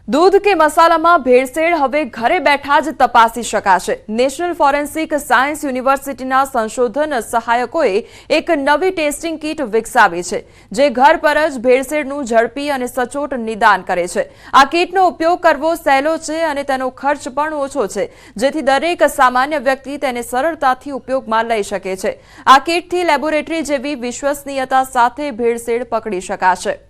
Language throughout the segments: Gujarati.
दूध के मसालाમાં ભેળસેળ હવે ઘરે બેઠા જ તપાસી શકાશે। નેશનલ ફોરેન્સિક સાયન્સ યુનિવર્સિટીના સંશોધન સહાયકોએ એક નવી ટેસ્ટિંગ કીટ વિકસાવી છે જે ઘર પર જ ભેળસેળનું ઝડપી અને સચોટ નિદાન કરે છે। આ કીટનો ઉપયોગ કરવો સહેલો છે અને તેનો ખર્ચ પણ ઓછો છે, જેથી દરેક સામાન્ય વ્યક્તિ તેને સરળતાથી ઉપયોગમાં લઈ શકે છે। આ કીટથી લેબોરેટરી જેવી વિશ્વસનીયતા સાથે ભેળસેળ પકડી શકાશે।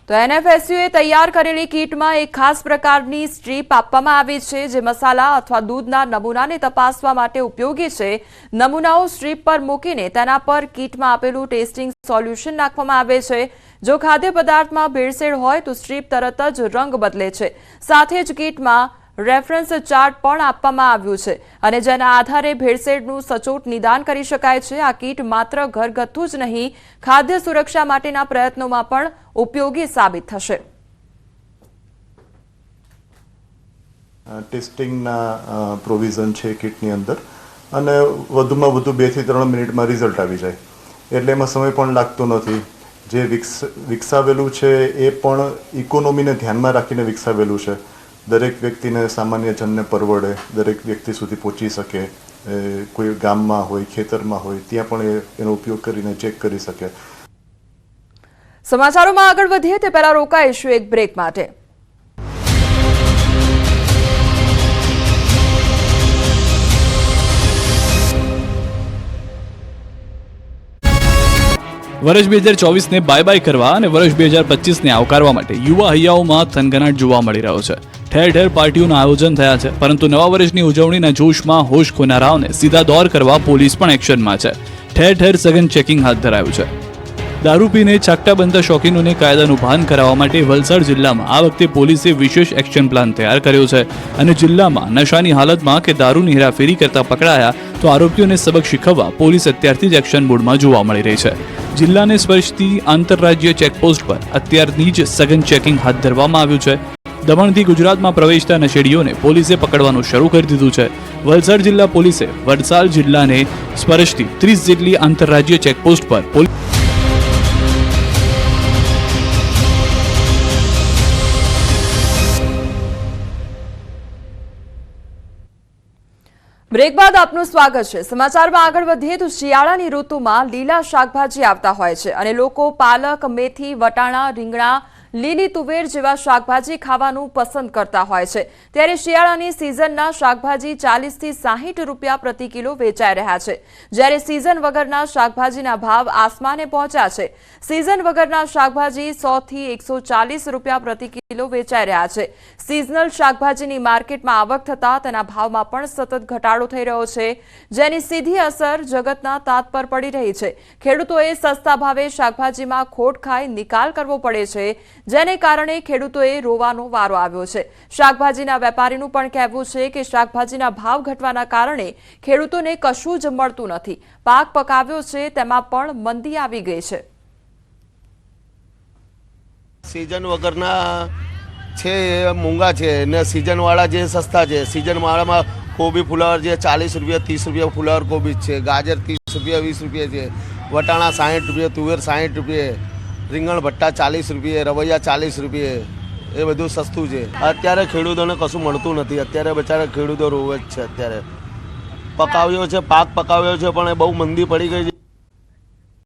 तो एनएफएसयूए तैयार करेली किट में एक खास प्रकारनी स्ट्रीप आपवामां आवी छे जे मसाला अथवा दूधना नमूनाने तपासवा माटे उपयोगी छे। नमूनाओ स्ट्रीप पर मूकीने तेना पर किटमां आपेलुं टेस्टिंग सोल्यूशन नाखवामां आवे छे। जो खाद्य पदार्थमां भेळसेळ होय तो स्ट्रीप तरत ज रंग बदले छे। साथे ज किटमां रेफरन्स चार्ट पण आपवामां आव्युं छे अने जेना आधारे भेळसेळनुं सचोट निदान करी शकाय छे। आ किट मात्र घरगथ्थु ज नहीं, खाद्य सुरक्षा माटेना प्रयत्नोमां पण उपयोगी साबित थशे। टेस्टिंगना प्रोविजन छे किटनी अंदर अने वधुमां वधु 2 થી 3 मिनिटमां रिजल्ट आवी जाय एटले एमां समय पण लागतो नथी। जे विकसावेलुं छे ए पण इकोनॉमीने ध्यानमां राखीने विकसावेलुं छे। दरेक व्यक्तिने सामान्य जनने परवड़े, दरेक व्यक्ति सुधी पहोंची सके। कोई गाममां होय, खेतरमां होय त्यां पण एनो उपयोग करीने चेक करी सके। समाचारों में आगळ वधीए ते पहेला रोकाईशुं एक ब्रेक माटे। વર્ષ 2024 ને બાય બાય કરવા અને વર્ષ 2025 ને આવકારવા માટે યુવા હૈયાઓમાં થનગનાટ જોવા મળી રહ્યો છે। ઠેર ઠેર પાર્ટીઓના આયોજન થયા છે, પરંતુ નવા વર્ષની ઉજવણીના જોશમાં હોશ ખોનારાઓને સીધા દોર કરવા પોલીસ પણ એક્શનમાં છે। ઠેર ઠેર સઘન ચેકિંગ હાથ ધરાયું છે। દારૂ પીને છાકટા બનતા શોખીનોને કાયદાનું ભાન કરાવવા માટે વલસાડ જિલ્લામાં આ વખતે પોલીસે વિશેષ એક્શન પ્લાન તૈયાર કર્યો છે અને જિલ્લામાં નશાની હાલતમાં કે દારૂની હેરાફેરી કરતા પકડાયા તો આરોપીઓને સબક શીખવવા પોલીસ અત્યારથી જ એક્શન મોડમાં જોવા મળી રહી છે। જિલ્લાને સ્પર્શતી આંતરરાજ્ય ચેકપોસ્ટ પર અત્યારથી જ સઘન ચેકિંગ હાથ ધરવામાં આવ્યું છે। દમણથી ગુજરાતમાં પ્રવેશતા નશેડીઓને પોલીસે પકડવાનું શરૂ કરી દીધું છે। વલસાડ જિલ્લા પોલીસે વલસાડ જિલ્લાને સ્પર્શતી 30 જેટલી આંતરરાજ્ય ચેકપોસ્ટ પર ब्रेक बाद आपનું સ્વાગત છે। સમાચારમાં આગળ વધીએ તો શિયાળાની ઋતુમાં લીલા શાકભાજી આવતા હોય છે અને લોકો પાલક, મેથી, વટાણા, રીંગણા, લીલી તુવેર જેવા શાકભાજી ખાવાનું પસંદ કરતા હોય છે। ત્યારે શિયાળાની સિઝનના શાકભાજી 40 થી 60 રૂપિયા પ્રતિ કિલો વેચાઈ રહ્યા છે, જ્યારે સિઝન વગરના શાકભાજીના ભાવ આસમાને પહોંચ્યા છે। સિઝન વગરના શાકભાજી 100 થી 140 રૂપિયા પ્રતિ કિલો વેચાઈ રહ્યા છે। સિઝનલ શાકભાજીની માર્કેટમાં આવક થતા તેના ભાવમાં પણ સતત ઘટાડો થઈ રહ્યો છે, જેની સીધી અસર જગતના તાત પર પડી રહી છે। ખેડૂતોએ સસ્તા ભાવે શાકભાજીમાં ખોટ ખાઈ નિકાલ કરવો પડે છે, જેને કારણે ખેડૂતોએ રોવાનો વારો આવ્યો છે। શાકભાજીના વેપારીનું પણ કહેવું છે કે શાકભાજીના ભાવ ઘટવાના કારણે ખેડૂતોને કશું જ મળતું નથી। પાક પકાવ્યો છે તેમાં પણ મંદી આવી ગઈ છે। सीजन वगरना छे मूंगा छे ने सीजन वाला जे सस्ता छे। सीजन वाला में कोबी फुलावर जे 40 रुपया 30 रुपया फुलावर कोबी छे। गाजर 30 रुपया 20 रुपया छे। वटाणा 60 रुपया, तुवेर 60 रुपये, રીંગણ ભટ્ટા 40 રૂપિયે, રવૈયા 40 રૂપિયે, એ બધું સસ્તું છે। અત્યારે ખેડૂતોને કશું મળતું નથી। અત્યારે બચારા ખેડૂતો રોવે જ છે। અત્યારે પકાવ્યો છે, પાક પકાવ્યો છે પણ એ બહુ મંદી પડી ગઈ છે।